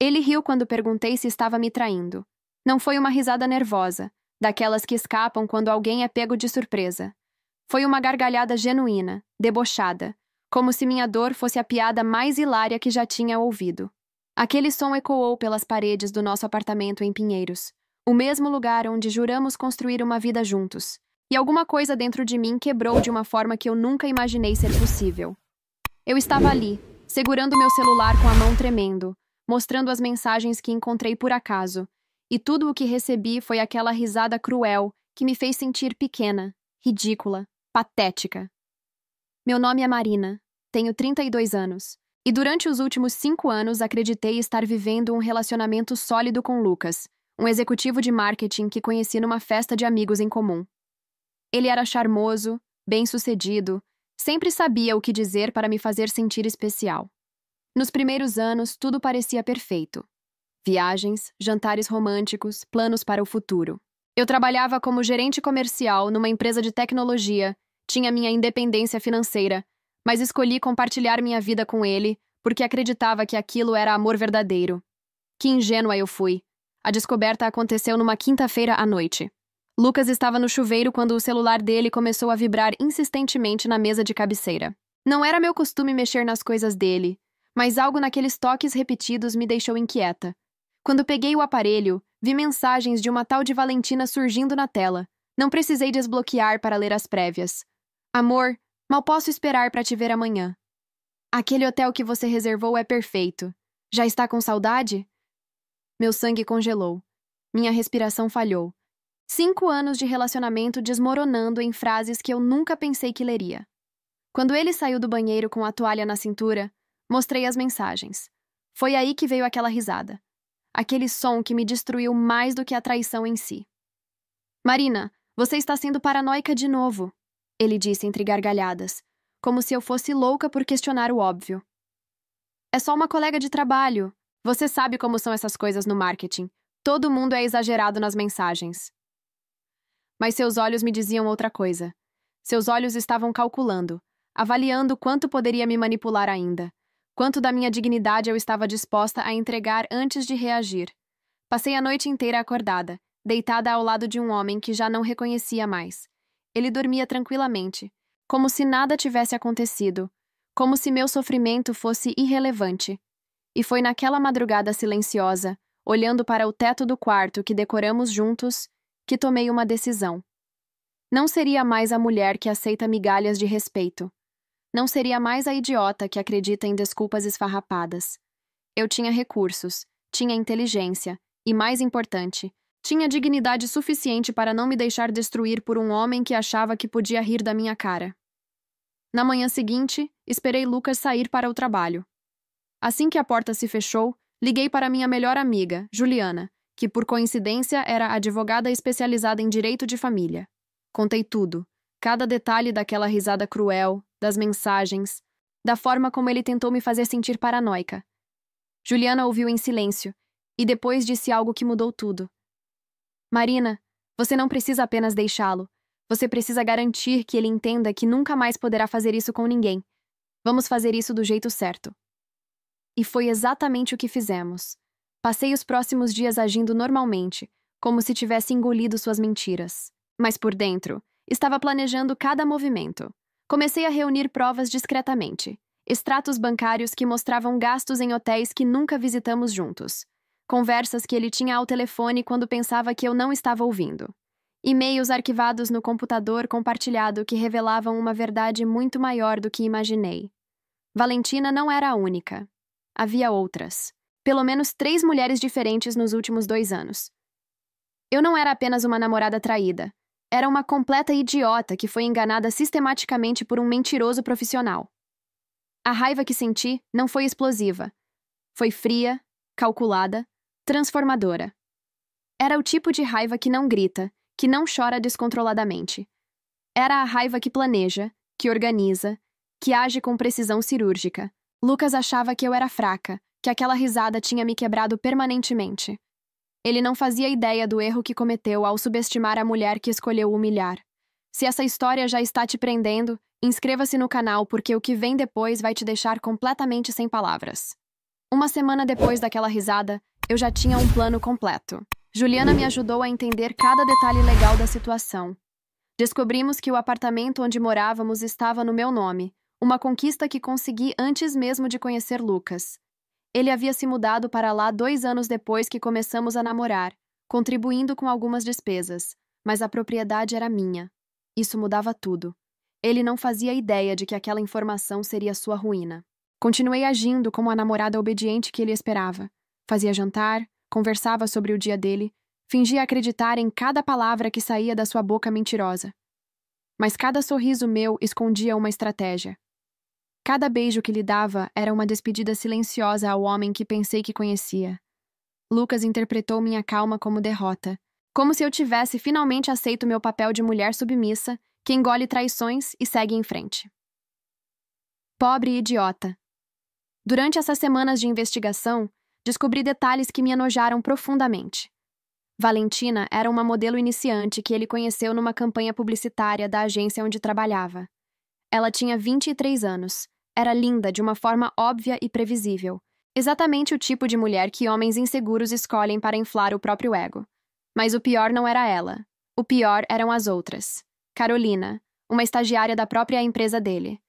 Ele riu quando perguntei se estava me traindo. Não foi uma risada nervosa, daquelas que escapam quando alguém é pego de surpresa. Foi uma gargalhada genuína, debochada, como se minha dor fosse a piada mais hilária que já tinha ouvido. Aquele som ecoou pelas paredes do nosso apartamento em Pinheiros, o mesmo lugar onde juramos construir uma vida juntos. E alguma coisa dentro de mim quebrou de uma forma que eu nunca imaginei ser possível. Eu estava ali, segurando meu celular com a mão tremendo, mostrando as mensagens que encontrei por acaso, e tudo o que recebi foi aquela risada cruel que me fez sentir pequena, ridícula, patética. Meu nome é Marina, tenho 32 anos, e durante os últimos 5 anos acreditei estar vivendo um relacionamento sólido com Lucas, um executivo de marketing que conheci numa festa de amigos em comum. Ele era charmoso, bem-sucedido, sempre sabia o que dizer para me fazer sentir especial. Nos primeiros anos, tudo parecia perfeito. Viagens, jantares românticos, planos para o futuro. Eu trabalhava como gerente comercial numa empresa de tecnologia, tinha minha independência financeira, mas escolhi compartilhar minha vida com ele porque acreditava que aquilo era amor verdadeiro. Que ingênua eu fui. A descoberta aconteceu numa quinta-feira à noite. Lucas estava no chuveiro quando o celular dele começou a vibrar insistentemente na mesa de cabeceira. Não era meu costume mexer nas coisas dele, mas algo naqueles toques repetidos me deixou inquieta. Quando peguei o aparelho, vi mensagens de uma tal de Valentina surgindo na tela. Não precisei desbloquear para ler as prévias. Amor, mal posso esperar para te ver amanhã. Aquele hotel que você reservou é perfeito. Já está com saudade? Meu sangue congelou. Minha respiração falhou. 5 anos de relacionamento desmoronando em frases que eu nunca pensei que leria. Quando ele saiu do banheiro com a toalha na cintura, mostrei as mensagens. Foi aí que veio aquela risada. Aquele som que me destruiu mais do que a traição em si. Marina, você está sendo paranoica de novo, ele disse entre gargalhadas, como se eu fosse louca por questionar o óbvio. É só uma colega de trabalho. Você sabe como são essas coisas no marketing. Todo mundo é exagerado nas mensagens. Mas seus olhos me diziam outra coisa. Seus olhos estavam calculando, avaliando quanto poderia me manipular ainda, quanto da minha dignidade eu estava disposta a entregar antes de reagir. Passei a noite inteira acordada, deitada ao lado de um homem que já não reconhecia mais. Ele dormia tranquilamente, como se nada tivesse acontecido, como se meu sofrimento fosse irrelevante. E foi naquela madrugada silenciosa, olhando para o teto do quarto que decoramos juntos, que tomei uma decisão. Não seria mais a mulher que aceita migalhas de respeito. Não seria mais a idiota que acredita em desculpas esfarrapadas. Eu tinha recursos, tinha inteligência e, mais importante, tinha dignidade suficiente para não me deixar destruir por um homem que achava que podia rir da minha cara. Na manhã seguinte, esperei Lucas sair para o trabalho. Assim que a porta se fechou, liguei para minha melhor amiga, Juliana, que por coincidência era advogada especializada em direito de família. Contei tudo, cada detalhe daquela risada cruel, das mensagens, da forma como ele tentou me fazer sentir paranoica. Juliana ouviu em silêncio, e depois disse algo que mudou tudo. Marina, você não precisa apenas deixá-lo. Você precisa garantir que ele entenda que nunca mais poderá fazer isso com ninguém. Vamos fazer isso do jeito certo. E foi exatamente o que fizemos. Passei os próximos dias agindo normalmente, como se tivesse engolido suas mentiras. Mas por dentro, estava planejando cada movimento. Comecei a reunir provas discretamente. Extratos bancários que mostravam gastos em hotéis que nunca visitamos juntos. Conversas que ele tinha ao telefone quando pensava que eu não estava ouvindo. E-mails arquivados no computador compartilhado que revelavam uma verdade muito maior do que imaginei. Valentina não era a única. Havia outras. Pelo menos 3 mulheres diferentes nos últimos 2 anos. Eu não era apenas uma namorada traída. Era uma completa idiota que foi enganada sistematicamente por um mentiroso profissional. A raiva que senti não foi explosiva. Foi fria, calculada, transformadora. Era o tipo de raiva que não grita, que não chora descontroladamente. Era a raiva que planeja, que organiza, que age com precisão cirúrgica. Lucas achava que eu era fraca, que aquela risada tinha me quebrado permanentemente. Ele não fazia ideia do erro que cometeu ao subestimar a mulher que escolheu humilhar. Se essa história já está te prendendo, inscreva-se no canal porque o que vem depois vai te deixar completamente sem palavras. Uma semana depois daquela risada, eu já tinha um plano completo. Juliana me ajudou a entender cada detalhe legal da situação. Descobrimos que o apartamento onde morávamos estava no meu nome, uma conquista que consegui antes mesmo de conhecer Lucas. Ele havia se mudado para lá 2 anos depois que começamos a namorar, contribuindo com algumas despesas, mas a propriedade era minha. Isso mudava tudo. Ele não fazia ideia de que aquela informação seria sua ruína. Continuei agindo como a namorada obediente que ele esperava. Fazia jantar, conversava sobre o dia dele, fingia acreditar em cada palavra que saía da sua boca mentirosa. Mas cada sorriso meu escondia uma estratégia. Cada beijo que lhe dava era uma despedida silenciosa ao homem que pensei que conhecia. Lucas interpretou minha calma como derrota, como se eu tivesse finalmente aceito meu papel de mulher submissa, que engole traições e segue em frente. Pobre idiota. Durante essas semanas de investigação, descobri detalhes que me enojaram profundamente. Valentina era uma modelo iniciante que ele conheceu numa campanha publicitária da agência onde trabalhava. Ela tinha 23 anos. Era linda de uma forma óbvia e previsível. Exatamente o tipo de mulher que homens inseguros escolhem para inflar o próprio ego. Mas o pior não era ela. O pior eram as outras. Carolina, uma estagiária da própria empresa dele.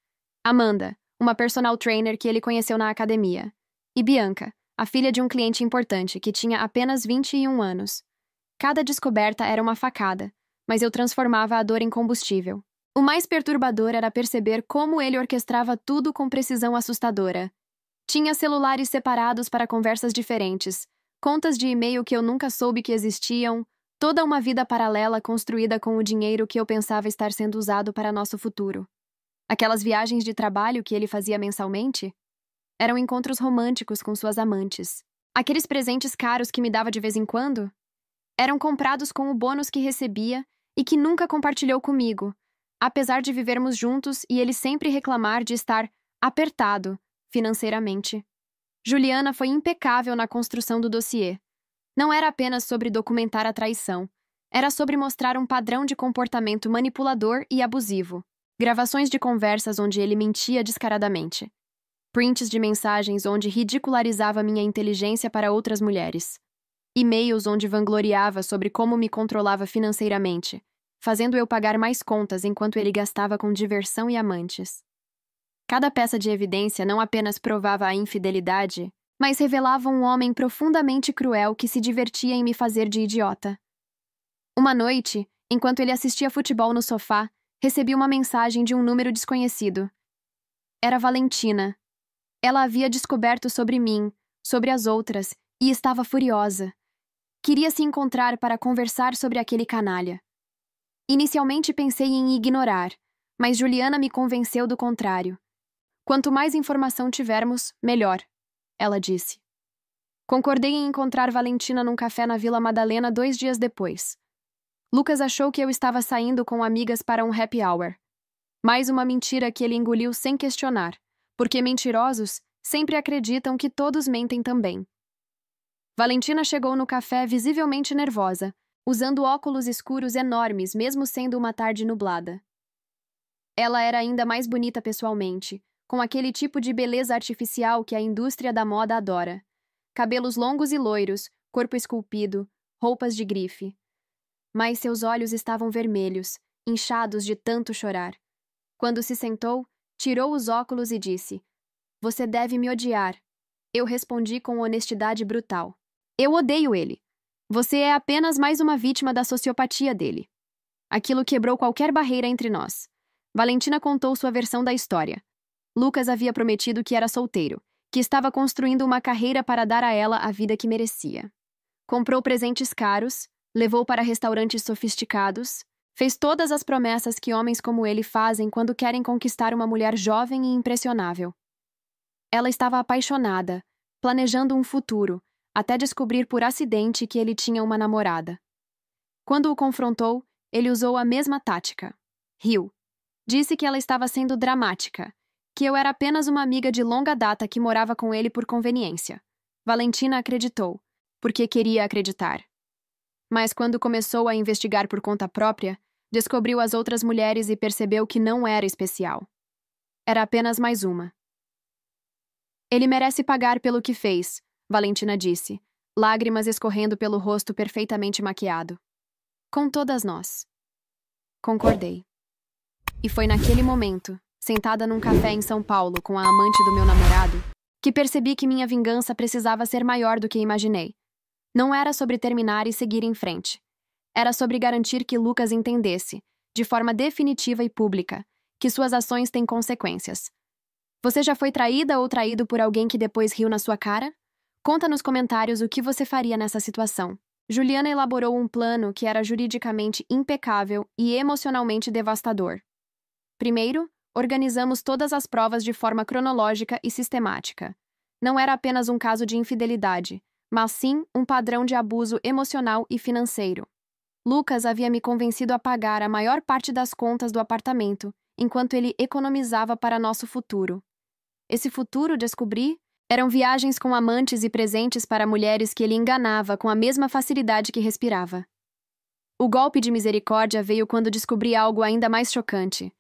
Amanda, uma personal trainer que ele conheceu na academia. E Bianca, a filha de um cliente importante que tinha apenas 21 anos. Cada descoberta era uma facada, mas eu transformava a dor em combustível. O mais perturbador era perceber como ele orquestrava tudo com precisão assustadora. Tinha celulares separados para conversas diferentes, contas de e-mail que eu nunca soube que existiam, toda uma vida paralela construída com o dinheiro que eu pensava estar sendo usado para nosso futuro. Aquelas viagens de trabalho que ele fazia mensalmente eram encontros românticos com suas amantes. Aqueles presentes caros que me dava de vez em quando eram comprados com o bônus que recebia e que nunca compartilhou comigo, apesar de vivermos juntos e ele sempre reclamar de estar apertado financeiramente. Juliana foi impecável na construção do dossiê. Não era apenas sobre documentar a traição, era sobre mostrar um padrão de comportamento manipulador e abusivo. Gravações de conversas onde ele mentia descaradamente. Prints de mensagens onde ridicularizava minha inteligência para outras mulheres. E-mails onde vangloriava sobre como me controlava financeiramente, fazendo eu pagar mais contas enquanto ele gastava com diversão e amantes. Cada peça de evidência não apenas provava a infidelidade, mas revelava um homem profundamente cruel que se divertia em me fazer de idiota. Uma noite, enquanto ele assistia futebol no sofá, recebi uma mensagem de um número desconhecido. Era Valentina. Ela havia descoberto sobre mim, sobre as outras, e estava furiosa. Queria se encontrar para conversar sobre aquele canalha. Inicialmente pensei em ignorar, mas Juliana me convenceu do contrário. Quanto mais informação tivermos, melhor, ela disse. Concordei em encontrar Valentina num café na Vila Madalena 2 dias depois. Lucas achou que eu estava saindo com amigas para um happy hour. Mais uma mentira que ele engoliu sem questionar, porque mentirosos sempre acreditam que todos mentem também. Valentina chegou no café visivelmente nervosa, usando óculos escuros enormes mesmo sendo uma tarde nublada. Ela era ainda mais bonita pessoalmente, com aquele tipo de beleza artificial que a indústria da moda adora. Cabelos longos e loiros, corpo esculpido, roupas de grife. Mas seus olhos estavam vermelhos, inchados de tanto chorar. Quando se sentou, tirou os óculos e disse: "Você deve me odiar." Eu respondi com honestidade brutal: "Eu odeio ele. Você é apenas mais uma vítima da sociopatia dele." Aquilo quebrou qualquer barreira entre nós. Valentina contou sua versão da história. Lucas havia prometido que era solteiro, que estava construindo uma carreira para dar a ela a vida que merecia. Comprou presentes caros, levou para restaurantes sofisticados, fez todas as promessas que homens como ele fazem quando querem conquistar uma mulher jovem e impressionável. Ela estava apaixonada, planejando um futuro, até descobrir por acidente que ele tinha uma namorada. Quando o confrontou, ele usou a mesma tática. Riu. Disse que ela estava sendo dramática, que eu era apenas uma amiga de longa data que morava com ele por conveniência. Valentina acreditou, porque queria acreditar. Mas quando começou a investigar por conta própria, descobriu as outras mulheres e percebeu que não era especial. Era apenas mais uma. Ele merece pagar pelo que fez, Valentina disse, lágrimas escorrendo pelo rosto perfeitamente maquiado. Com todas nós. Concordei. E foi naquele momento, sentada num café em São Paulo com a amante do meu namorado, que percebi que minha vingança precisava ser maior do que imaginei. Não era sobre terminar e seguir em frente. Era sobre garantir que Lucas entendesse, de forma definitiva e pública, que suas ações têm consequências. Você já foi traída ou traído por alguém que depois riu na sua cara? Conta nos comentários o que você faria nessa situação. Juliana elaborou um plano que era juridicamente impecável e emocionalmente devastador. Primeiro, organizamos todas as provas de forma cronológica e sistemática. Não era apenas um caso de infidelidade, mas sim um padrão de abuso emocional e financeiro. Lucas havia me convencido a pagar a maior parte das contas do apartamento, enquanto ele economizava para nosso futuro. Esse futuro, descobri, eram viagens com amantes e presentes para mulheres que ele enganava com a mesma facilidade que respirava. O golpe de misericórdia veio quando descobri algo ainda mais chocante.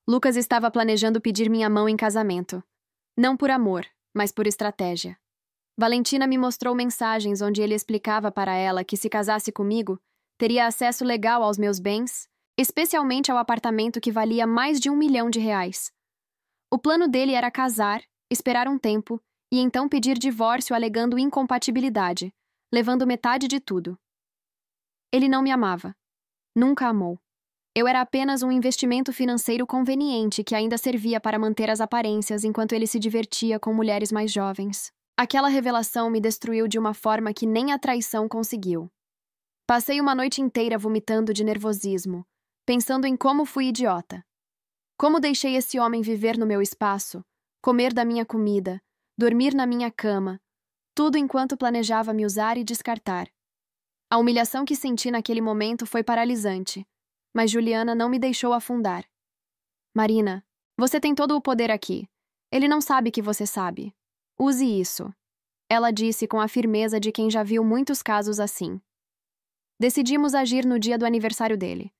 Lucas estava planejando pedir minha mão em casamento. Não por amor, mas por estratégia. Valentina me mostrou mensagens onde ele explicava para ela que se casasse comigo, teria acesso legal aos meus bens, especialmente ao apartamento que valia mais de R$1 milhão. O plano dele era casar, esperar um tempo e então pedir divórcio alegando incompatibilidade, levando metade de tudo. Ele não me amava. Nunca amou. Eu era apenas um investimento financeiro conveniente que ainda servia para manter as aparências enquanto ele se divertia com mulheres mais jovens. Aquela revelação me destruiu de uma forma que nem a traição conseguiu. Passei uma noite inteira vomitando de nervosismo, pensando em como fui idiota. Como deixei esse homem viver no meu espaço, comer da minha comida, dormir na minha cama, tudo enquanto planejava me usar e descartar. A humilhação que senti naquele momento foi paralisante, mas Juliana não me deixou afundar. Marina, você tem todo o poder aqui. Ele não sabe que você sabe. Use isso. Ela disse com a firmeza de quem já viu muitos casos assim. Decidimos agir no dia do aniversário dele.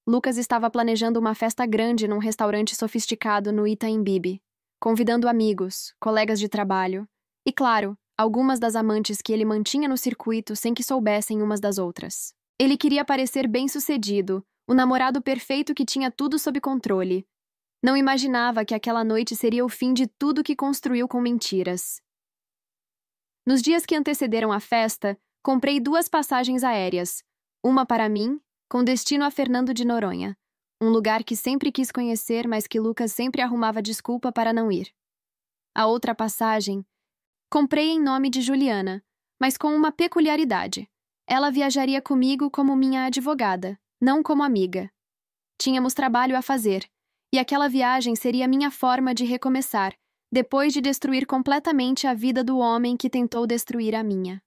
Lucas estava planejando uma festa grande num restaurante sofisticado no Itaim Bibi, convidando amigos, colegas de trabalho e, claro, algumas das amantes que ele mantinha no circuito sem que soubessem umas das outras. Ele queria parecer bem-sucedido, o namorado perfeito que tinha tudo sob controle. Não imaginava que aquela noite seria o fim de tudo que construiu com mentiras. Nos dias que antecederam a festa, comprei 2 passagens aéreas, uma para mim, com destino a Fernando de Noronha, um lugar que sempre quis conhecer, mas que Lucas sempre arrumava desculpa para não ir. A outra passagem, comprei em nome de Juliana, mas com uma peculiaridade. Ela viajaria comigo como minha advogada, não como amiga. Tínhamos trabalho a fazer, e aquela viagem seria minha forma de recomeçar, depois de destruir completamente a vida do homem que tentou destruir a minha.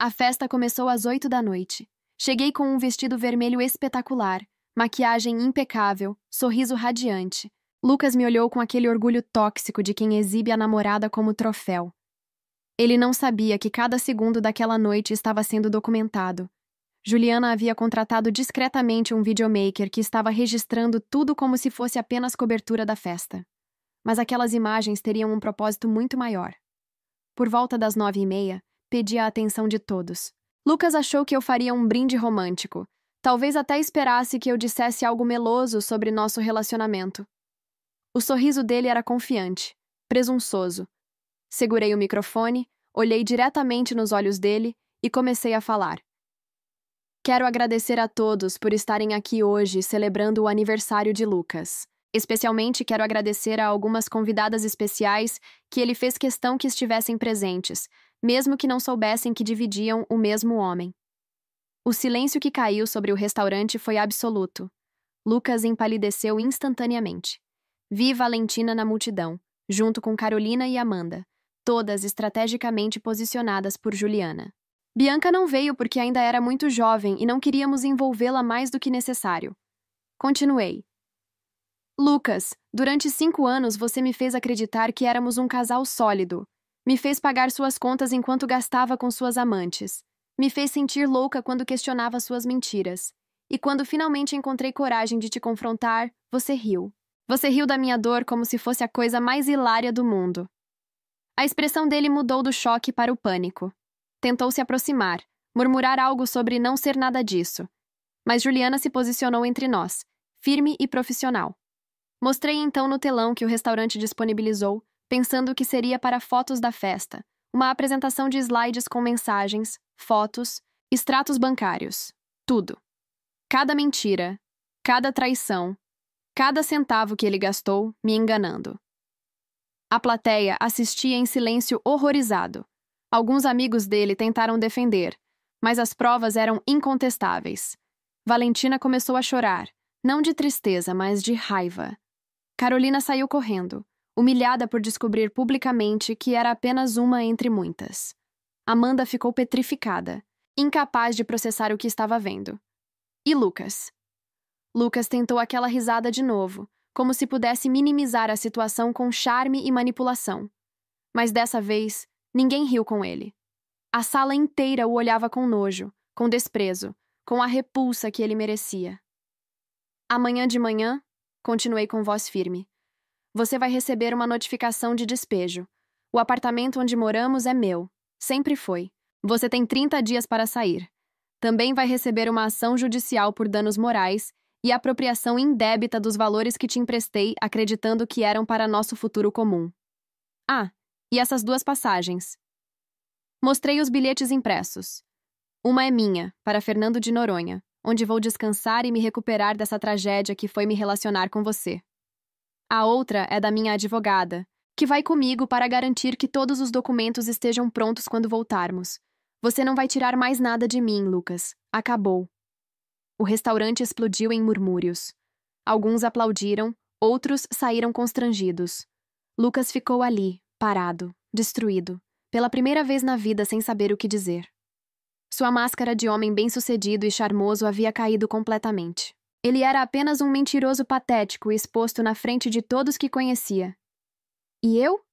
A festa começou às 8 da noite. Cheguei com um vestido vermelho espetacular, maquiagem impecável, sorriso radiante. Lucas me olhou com aquele orgulho tóxico de quem exibe a namorada como troféu. Ele não sabia que cada segundo daquela noite estava sendo documentado. Juliana havia contratado discretamente um videomaker que estava registrando tudo como se fosse apenas cobertura da festa. Mas aquelas imagens teriam um propósito muito maior. Por volta das 9h30, pedi a atenção de todos. Lucas achou que eu faria um brinde romântico. Talvez até esperasse que eu dissesse algo meloso sobre nosso relacionamento. O sorriso dele era confiante, presunçoso. Segurei o microfone, olhei diretamente nos olhos dele e comecei a falar. Quero agradecer a todos por estarem aqui hoje celebrando o aniversário de Lucas. Especialmente quero agradecer a algumas convidadas especiais que ele fez questão que estivessem presentes, mesmo que não soubessem que dividiam o mesmo homem. O silêncio que caiu sobre o restaurante foi absoluto. Lucas empalideceu instantaneamente. Vi Valentina na multidão, junto com Carolina e Amanda, todas estrategicamente posicionadas por Juliana. Bianca não veio porque ainda era muito jovem e não queríamos envolvê-la mais do que necessário. Continuei. Lucas, durante 5 anos você me fez acreditar que éramos um casal sólido. Me fez pagar suas contas enquanto gastava com suas amantes. Me fez sentir louca quando questionava suas mentiras. E quando finalmente encontrei coragem de te confrontar, você riu. Você riu da minha dor como se fosse a coisa mais hilária do mundo. A expressão dele mudou do choque para o pânico. Tentou se aproximar, murmurar algo sobre não ser nada disso. Mas Juliana se posicionou entre nós, firme e profissional. Mostrei então no telão que o restaurante disponibilizou, pensando que seria para fotos da festa, uma apresentação de slides com mensagens, fotos, extratos bancários. Tudo. Cada mentira, cada traição, cada centavo que ele gastou me enganando. A plateia assistia em silêncio horrorizado. Alguns amigos dele tentaram defender, mas as provas eram incontestáveis. Valentina começou a chorar, não de tristeza, mas de raiva. Carolina saiu correndo, humilhada por descobrir publicamente que era apenas uma entre muitas. Amanda ficou petrificada, incapaz de processar o que estava vendo. E Lucas? Lucas tentou aquela risada de novo, como se pudesse minimizar a situação com charme e manipulação. Mas dessa vez, ninguém riu com ele. A sala inteira o olhava com nojo, com desprezo, com a repulsa que ele merecia. Amanhã de manhã, continuei com voz firme, você vai receber uma notificação de despejo. O apartamento onde moramos é meu. Sempre foi. Você tem 30 dias para sair. Também vai receber uma ação judicial por danos morais e apropriação indébita dos valores que te emprestei acreditando que eram para nosso futuro comum. Ah, e essas 2 passagens. Mostrei os bilhetes impressos. Uma é minha, para Fernando de Noronha, onde vou descansar e me recuperar dessa tragédia que foi me relacionar com você. A outra é da minha advogada, que vai comigo para garantir que todos os documentos estejam prontos quando voltarmos. Você não vai tirar mais nada de mim, Lucas. Acabou. O restaurante explodiu em murmúrios. Alguns aplaudiram, outros saíram constrangidos. Lucas ficou ali, parado, destruído, pela primeira vez na vida sem saber o que dizer. Sua máscara de homem bem-sucedido e charmoso havia caído completamente. Ele era apenas um mentiroso patético exposto na frente de todos que conhecia. E eu?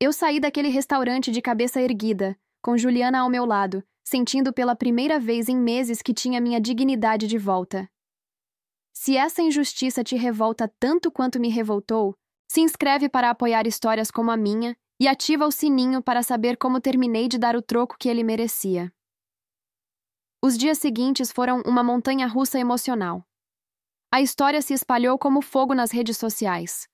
Eu saí daquele restaurante de cabeça erguida, com Juliana ao meu lado, sentindo pela primeira vez em meses que tinha minha dignidade de volta. Se essa injustiça te revolta tanto quanto me revoltou, se inscreve para apoiar histórias como a minha e ativa o sininho para saber como terminei de dar o troco que ele merecia. Os dias seguintes foram uma montanha-russa emocional. A história se espalhou como fogo nas redes sociais.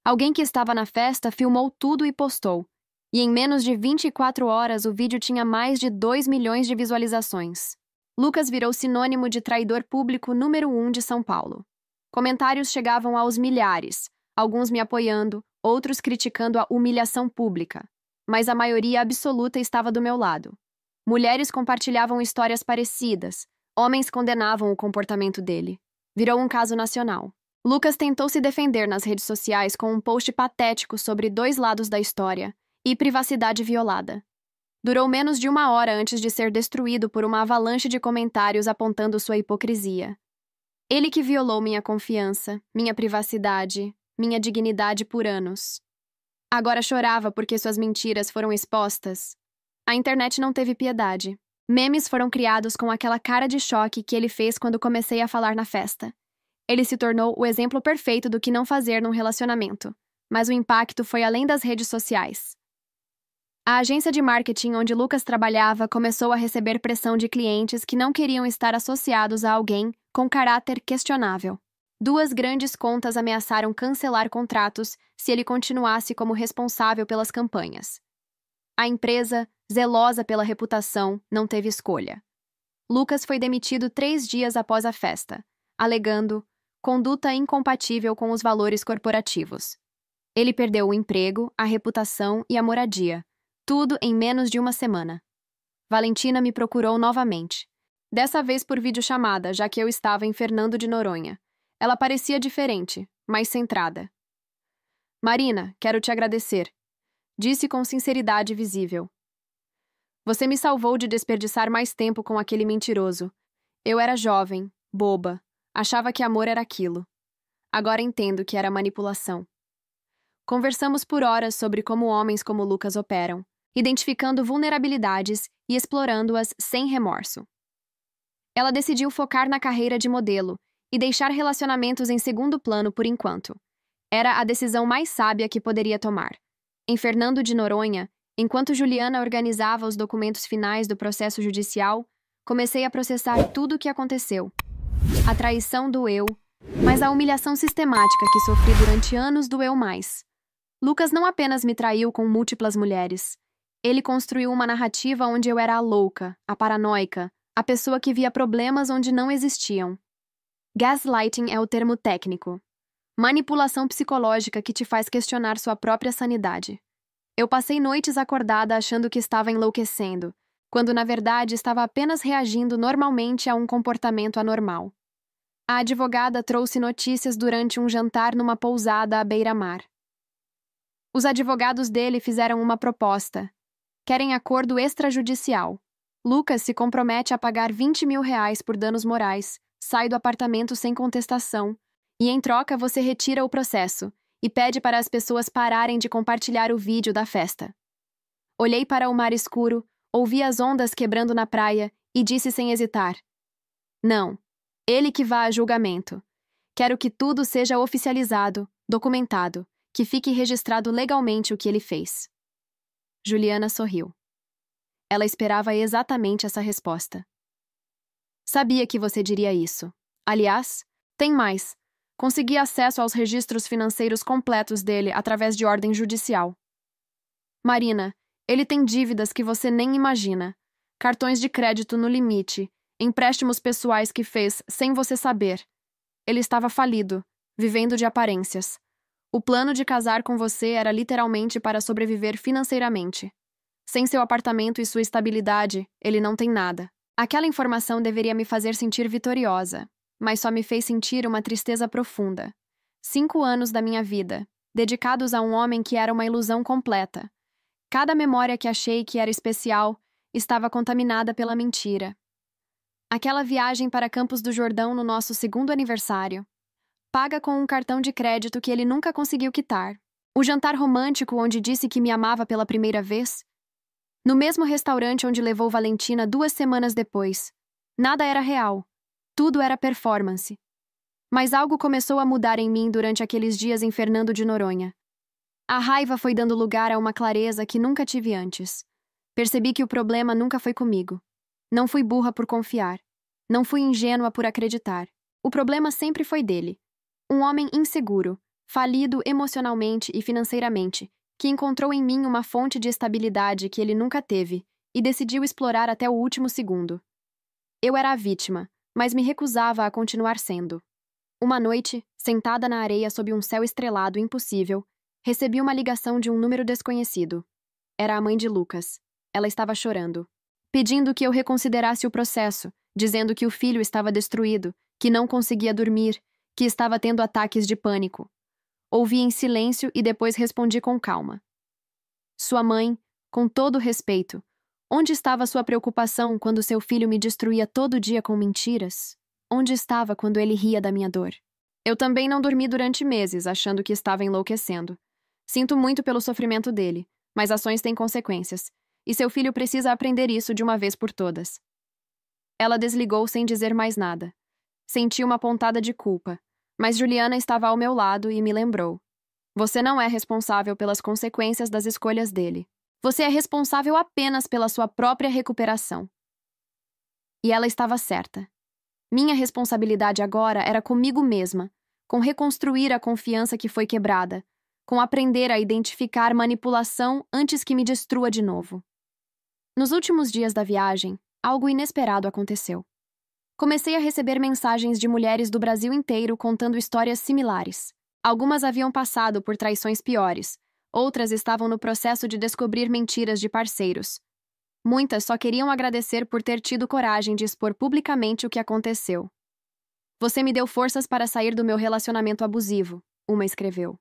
Alguém que estava na festa filmou tudo e postou, e em menos de 24 horas o vídeo tinha mais de 2 milhões de visualizações. Lucas virou sinônimo de traidor público número 1 de São Paulo. Comentários chegavam aos milhares, alguns me apoiando, outros criticando a humilhação pública, mas a maioria absoluta estava do meu lado. Mulheres compartilhavam histórias parecidas, homens condenavam o comportamento dele. Virou um caso nacional. Lucas tentou se defender nas redes sociais com um post patético sobre 2 lados da história e privacidade violada. Durou menos de 1 hora antes de ser destruído por uma avalanche de comentários apontando sua hipocrisia. Ele que violou minha confiança, minha privacidade, minha dignidade por anos. Agora chorava porque suas mentiras foram expostas. A internet não teve piedade. Memes foram criados com aquela cara de choque que ele fez quando comecei a falar na festa. Ele se tornou o exemplo perfeito do que não fazer num relacionamento, mas o impacto foi além das redes sociais. A agência de marketing onde Lucas trabalhava começou a receber pressão de clientes que não queriam estar associados a alguém com caráter questionável. 2 grandes contas ameaçaram cancelar contratos se ele continuasse como responsável pelas campanhas. A empresa, zelosa pela reputação, não teve escolha. Lucas foi demitido 3 dias após a festa, alegando conduta incompatível com os valores corporativos. Ele perdeu o emprego, a reputação e a moradia, tudo em menos de 1 semana. Valentina me procurou novamente, dessa vez por videochamada, já que eu estava em Fernando de Noronha. Ela parecia diferente, mais centrada. Marina, quero te agradecer, disse com sinceridade visível. Você me salvou de desperdiçar mais tempo com aquele mentiroso. Eu era jovem, boba, achava que amor era aquilo. Agora entendo que era manipulação. Conversamos por horas sobre como homens como Lucas operam, identificando vulnerabilidades e explorando-as sem remorso. Ela decidiu focar na carreira de modelo e deixar relacionamentos em segundo plano por enquanto. Era a decisão mais sábia que poderia tomar. Em Fernando de Noronha, enquanto Juliana organizava os documentos finais do processo judicial, comecei a processar tudo o que aconteceu. A traição doeu, mas a humilhação sistemática que sofri durante anos doeu mais. Lucas não apenas me traiu com múltiplas mulheres. Ele construiu uma narrativa onde eu era a louca, a paranoica, a pessoa que via problemas onde não existiam. Gaslighting é o termo técnico. Manipulação psicológica que te faz questionar sua própria sanidade. Eu passei noites acordada achando que estava enlouquecendo, quando na verdade estava apenas reagindo normalmente a um comportamento anormal. A advogada trouxe notícias durante um jantar numa pousada à beira-mar. Os advogados dele fizeram uma proposta. Querem acordo extrajudicial. Lucas se compromete a pagar R$20 mil por danos morais, sai do apartamento sem contestação, e em troca você retira o processo e pede para as pessoas pararem de compartilhar o vídeo da festa. Olhei para o mar escuro, ouvi as ondas quebrando na praia e disse sem hesitar: não, ele que vá a julgamento. Quero que tudo seja oficializado, documentado, que fique registrado legalmente o que ele fez. Juliana sorriu. Ela esperava exatamente essa resposta. Sabia que você diria isso. Aliás, tem mais. Consegui acesso aos registros financeiros completos dele através de ordem judicial. Marina, ele tem dívidas que você nem imagina. Cartões de crédito no limite, empréstimos pessoais que fez sem você saber. Ele estava falido, vivendo de aparências. O plano de casar com você era literalmente para sobreviver financeiramente. Sem seu apartamento e sua estabilidade, ele não tem nada. Aquela informação deveria me fazer sentir vitoriosa, mas só me fez sentir uma tristeza profunda. 5 anos da minha vida, dedicados a um homem que era uma ilusão completa. Cada memória que achei que era especial estava contaminada pela mentira. Aquela viagem para Campos do Jordão no nosso 2º aniversário. Paga com um cartão de crédito que ele nunca conseguiu quitar. O jantar romântico onde disse que me amava pela primeira vez. No mesmo restaurante onde levou Valentina 2 semanas depois. Nada era real. Tudo era performance. Mas algo começou a mudar em mim durante aqueles dias em Fernando de Noronha. A raiva foi dando lugar a uma clareza que nunca tive antes. Percebi que o problema nunca foi comigo. Não fui burra por confiar. Não fui ingênua por acreditar. O problema sempre foi dele. Um homem inseguro, falido emocionalmente e financeiramente, que encontrou em mim uma fonte de estabilidade que ele nunca teve e decidiu explorar até o último segundo. Eu era a vítima, mas me recusava a continuar sendo. Uma noite, sentada na areia sob um céu estrelado impossível, recebi uma ligação de um número desconhecido. Era a mãe de Lucas. Ela estava chorando, pedindo que eu reconsiderasse o processo, dizendo que o filho estava destruído, que não conseguia dormir, que estava tendo ataques de pânico. Ouvi em silêncio e depois respondi com calma. Sua mãe, com todo respeito, onde estava sua preocupação quando seu filho me destruía todo dia com mentiras? Onde estava quando ele ria da minha dor? Eu também não dormi durante meses, achando que estava enlouquecendo. Sinto muito pelo sofrimento dele, mas ações têm consequências, e seu filho precisa aprender isso de uma vez por todas. Ela desligou sem dizer mais nada. Senti uma pontada de culpa, mas Juliana estava ao meu lado e me lembrou. Você não é responsável pelas consequências das escolhas dele. Você é responsável apenas pela sua própria recuperação. E ela estava certa. Minha responsabilidade agora era comigo mesma, com reconstruir a confiança que foi quebrada, com aprender a identificar manipulação antes que me destrua de novo. Nos últimos dias da viagem, algo inesperado aconteceu. Comecei a receber mensagens de mulheres do Brasil inteiro contando histórias similares. Algumas haviam passado por traições piores, outras estavam no processo de descobrir mentiras de parceiros. Muitas só queriam agradecer por ter tido coragem de expor publicamente o que aconteceu. Você me deu forças para sair do meu relacionamento abusivo, uma escreveu.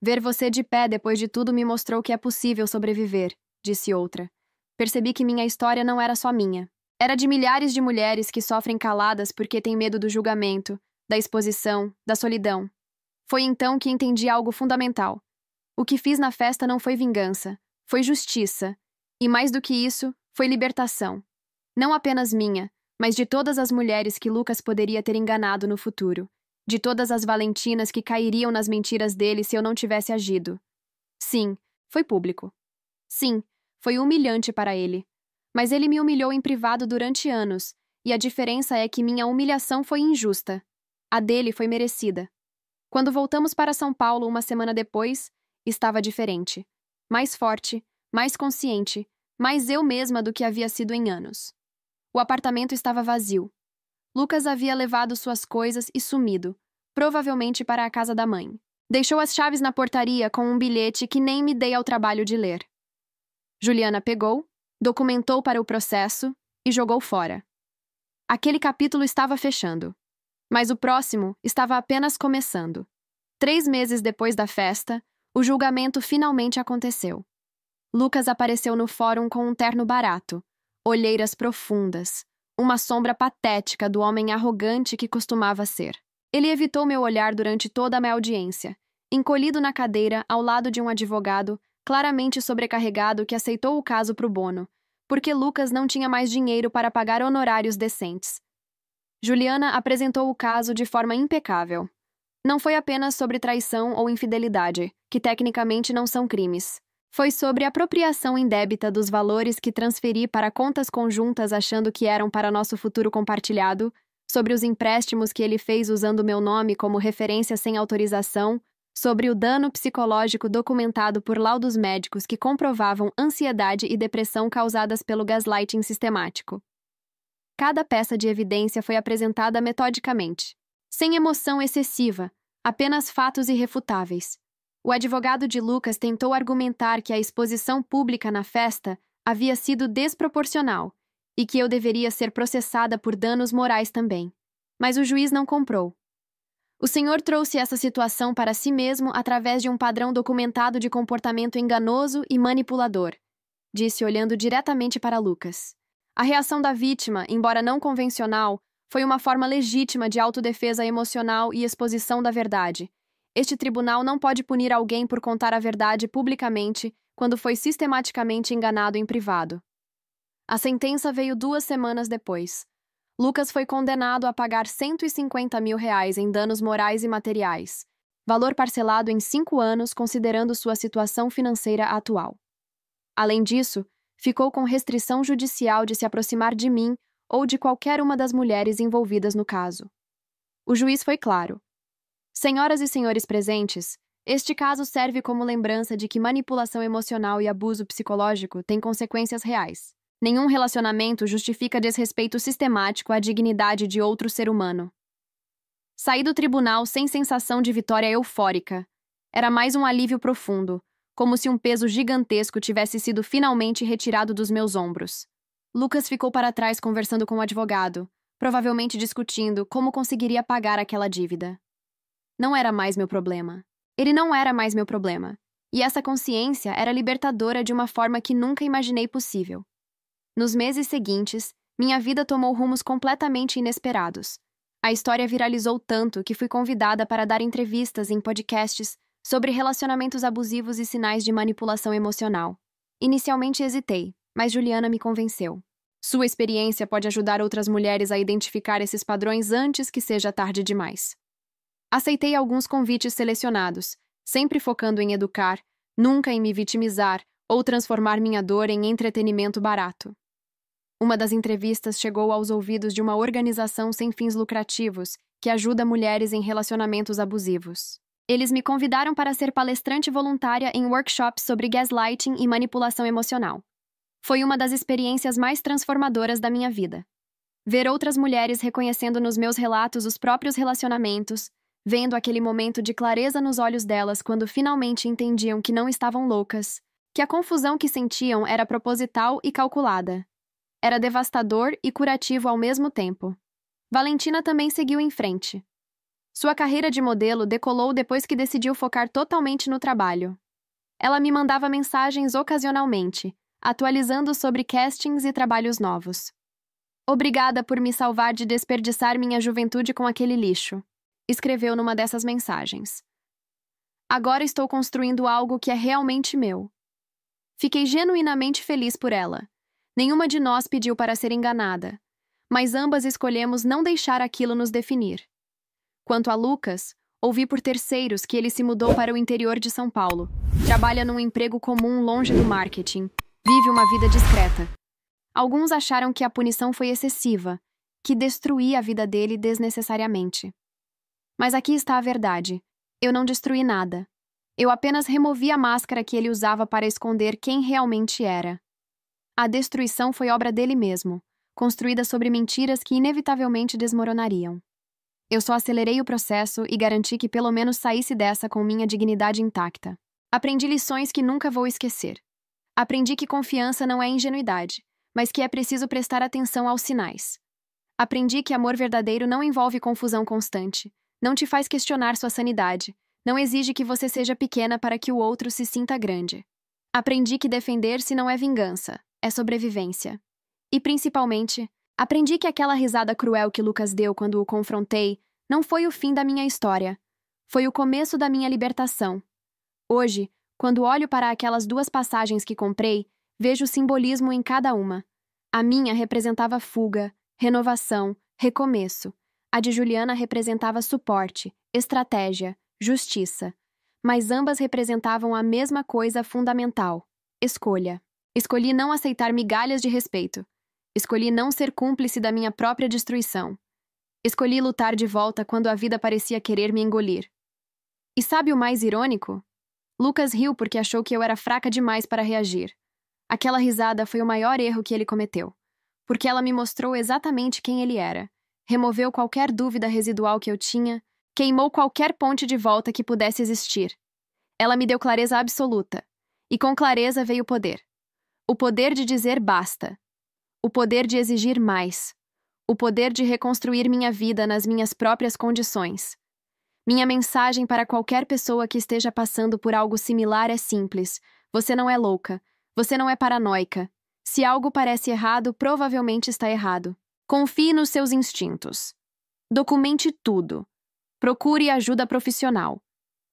Ver você de pé depois de tudo me mostrou que é possível sobreviver, disse outra. Percebi que minha história não era só minha. Era de milhares de mulheres que sofrem caladas porque têm medo do julgamento, da exposição, da solidão. Foi então que entendi algo fundamental. O que fiz na festa não foi vingança, foi justiça. E mais do que isso, foi libertação. Não apenas minha, mas de todas as mulheres que Lucas poderia ter enganado no futuro. De todas as Valentinas que cairiam nas mentiras dele se eu não tivesse agido. Sim, Foi público. Sim, foi humilhante para ele. Mas ele me humilhou em privado durante anos, e a diferença é que minha humilhação foi injusta. A dele foi merecida. Quando voltamos para São Paulo uma semana depois, estava diferente. Mais forte, mais consciente, mais eu mesma do que havia sido em anos. O apartamento estava vazio. Lucas havia levado suas coisas e sumido, provavelmente para a casa da mãe. Deixou as chaves na portaria com um bilhete que nem me dei ao trabalho de ler. Juliana pegou, documentou para o processo e jogou fora. Aquele capítulo estava fechando. Mas o próximo estava apenas começando. 3 meses depois da festa, o julgamento finalmente aconteceu. Lucas apareceu no fórum com um terno barato, olheiras profundas, uma sombra patética do homem arrogante que costumava ser. Ele evitou meu olhar durante toda a minha audiência, encolhido na cadeira ao lado de um advogado claramente sobrecarregado que aceitou o caso pro bono, porque Lucas não tinha mais dinheiro para pagar honorários decentes. Juliana apresentou o caso de forma impecável. Não foi apenas sobre traição ou infidelidade, que tecnicamente não são crimes. Foi sobre apropriação indébita dos valores que transferi para contas conjuntas achando que eram para nosso futuro compartilhado, sobre os empréstimos que ele fez usando meu nome como referência sem autorização, sobre o dano psicológico documentado por laudos médicos que comprovavam ansiedade e depressão causadas pelo gaslighting sistemático. Cada peça de evidência foi apresentada metodicamente, sem emoção excessiva, apenas fatos irrefutáveis. O advogado de Lucas tentou argumentar que a exposição pública na festa havia sido desproporcional e que eu deveria ser processada por danos morais também. Mas o juiz não comprou. O senhor trouxe essa situação para si mesmo através de um padrão documentado de comportamento enganoso e manipulador, disse olhando diretamente para Lucas. A reação da vítima, embora não convencional, foi uma forma legítima de autodefesa emocional e exposição da verdade. Este tribunal não pode punir alguém por contar a verdade publicamente quando foi sistematicamente enganado em privado. A sentença veio 2 semanas depois. Lucas foi condenado a pagar R$150 mil em danos morais e materiais, valor parcelado em 5 anos considerando sua situação financeira atual. Além disso, ficou com restrição judicial de se aproximar de mim ou de qualquer uma das mulheres envolvidas no caso. O juiz foi claro. Senhoras e senhores presentes, este caso serve como lembrança de que manipulação emocional e abuso psicológico têm consequências reais. Nenhum relacionamento justifica desrespeito sistemático à dignidade de outro ser humano. Saí do tribunal sem sensação de vitória eufórica. Era mais um alívio profundo, como se um peso gigantesco tivesse sido finalmente retirado dos meus ombros. Lucas ficou para trás conversando com o advogado, provavelmente discutindo como conseguiria pagar aquela dívida. Não era mais meu problema. Ele não era mais meu problema. E essa consciência era libertadora de uma forma que nunca imaginei possível. Nos meses seguintes, minha vida tomou rumos completamente inesperados. A história viralizou tanto que fui convidada para dar entrevistas em podcasts sobre relacionamentos abusivos e sinais de manipulação emocional. Inicialmente hesitei, mas Juliana me convenceu. Sua experiência pode ajudar outras mulheres a identificar esses padrões antes que seja tarde demais. Aceitei alguns convites selecionados, sempre focando em educar, nunca em me vitimizar ou transformar minha dor em entretenimento barato. Uma das entrevistas chegou aos ouvidos de uma organização sem fins lucrativos que ajuda mulheres em relacionamentos abusivos. Eles me convidaram para ser palestrante voluntária em workshops sobre gaslighting e manipulação emocional. Foi uma das experiências mais transformadoras da minha vida. Ver outras mulheres reconhecendo nos meus relatos os próprios relacionamentos, vendo aquele momento de clareza nos olhos delas quando finalmente entendiam que não estavam loucas, que a confusão que sentiam era proposital e calculada. Era devastador e curativo ao mesmo tempo. Valentina também seguiu em frente. Sua carreira de modelo decolou depois que decidiu focar totalmente no trabalho. Ela me mandava mensagens ocasionalmente, atualizando sobre castings e trabalhos novos. Obrigada por me salvar de desperdiçar minha juventude com aquele lixo, escreveu numa dessas mensagens. Agora estou construindo algo que é realmente meu. Fiquei genuinamente feliz por ela. Nenhuma de nós pediu para ser enganada, mas ambas escolhemos não deixar aquilo nos definir. Quanto a Lucas, Ouvi por terceiros que ele se mudou para o interior de São Paulo. Trabalha num emprego comum longe do marketing. Vive uma vida discreta. Alguns acharam que a punição foi excessiva, que destruía a vida dele desnecessariamente. Mas aqui está a verdade. Eu não destruí nada. Eu apenas removi a máscara que ele usava para esconder quem realmente era. A destruição foi obra dele mesmo, construída sobre mentiras que inevitavelmente desmoronariam. Eu só acelerei o processo e garanti que pelo menos saísse dessa com minha dignidade intacta. Aprendi lições que nunca vou esquecer. Aprendi que confiança não é ingenuidade, mas que é preciso prestar atenção aos sinais. Aprendi que amor verdadeiro não envolve confusão constante, não te faz questionar sua sanidade, não exige que você seja pequena para que o outro se sinta grande. Aprendi que defender-se não é vingança, é sobrevivência. E, principalmente, aprendi que aquela risada cruel que Lucas deu quando o confrontei não foi o fim da minha história. Foi o começo da minha libertação. Hoje, quando olho para aquelas 2 passagens que comprei, vejo simbolismo em cada uma. A minha representava fuga, renovação, recomeço. A de Juliana representava suporte, estratégia, justiça. Mas ambas representavam a mesma coisa fundamental: escolha. Escolhi não aceitar migalhas de respeito. Escolhi não ser cúmplice da minha própria destruição. Escolhi lutar de volta quando a vida parecia querer me engolir. E sabe o mais irônico? Lucas riu porque achou que eu era fraca demais para reagir. Aquela risada foi o maior erro que ele cometeu, porque ela me mostrou exatamente quem ele era, removeu qualquer dúvida residual que eu tinha, queimou qualquer ponte de volta que pudesse existir. Ela me deu clareza absoluta, e com clareza veio o poder. O poder de dizer basta. O poder de exigir mais. O poder de reconstruir minha vida nas minhas próprias condições. Minha mensagem para qualquer pessoa que esteja passando por algo similar é simples: você não é louca. Você não é paranoica. Se algo parece errado, provavelmente está errado. Confie nos seus instintos. Documente tudo. Procure ajuda profissional.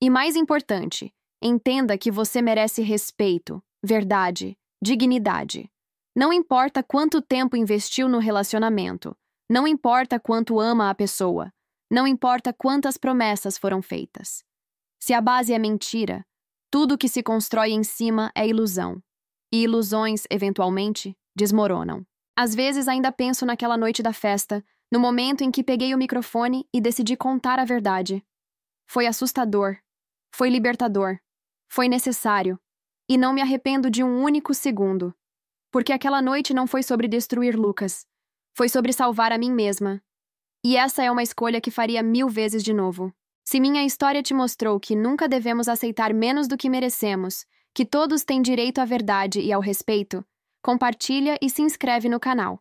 E mais importante, entenda que você merece respeito, verdade, dignidade. Não importa quanto tempo investiu no relacionamento. Não importa quanto ama a pessoa. Não importa quantas promessas foram feitas. Se a base é mentira, tudo que se constrói em cima é ilusão. E ilusões, eventualmente, desmoronam. Às vezes ainda penso naquela noite da festa, no momento em que peguei o microfone e decidi contar a verdade. Foi assustador. Foi libertador. Foi necessário. E não me arrependo de um único segundo. Porque aquela noite não foi sobre destruir Lucas. Foi sobre salvar a mim mesma. E essa é uma escolha que faria 1000 vezes de novo. Se minha história te mostrou que nunca devemos aceitar menos do que merecemos, que todos têm direito à verdade e ao respeito, compartilha e se inscreve no canal.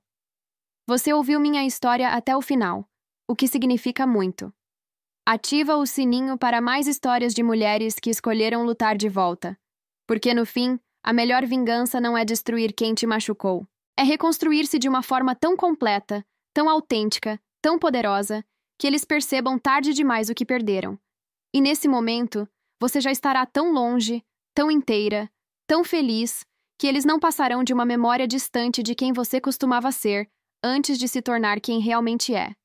Você ouviu minha história até o final, o que significa muito. Ativa o sininho para mais histórias de mulheres que escolheram lutar de volta. Porque no fim, a melhor vingança não é destruir quem te machucou. É reconstruir-se de uma forma tão completa, tão autêntica, tão poderosa, que eles percebam tarde demais o que perderam. E nesse momento, você já estará tão longe, tão inteira, tão feliz, que eles não passarão de uma memória distante de quem você costumava ser antes de se tornar quem realmente é.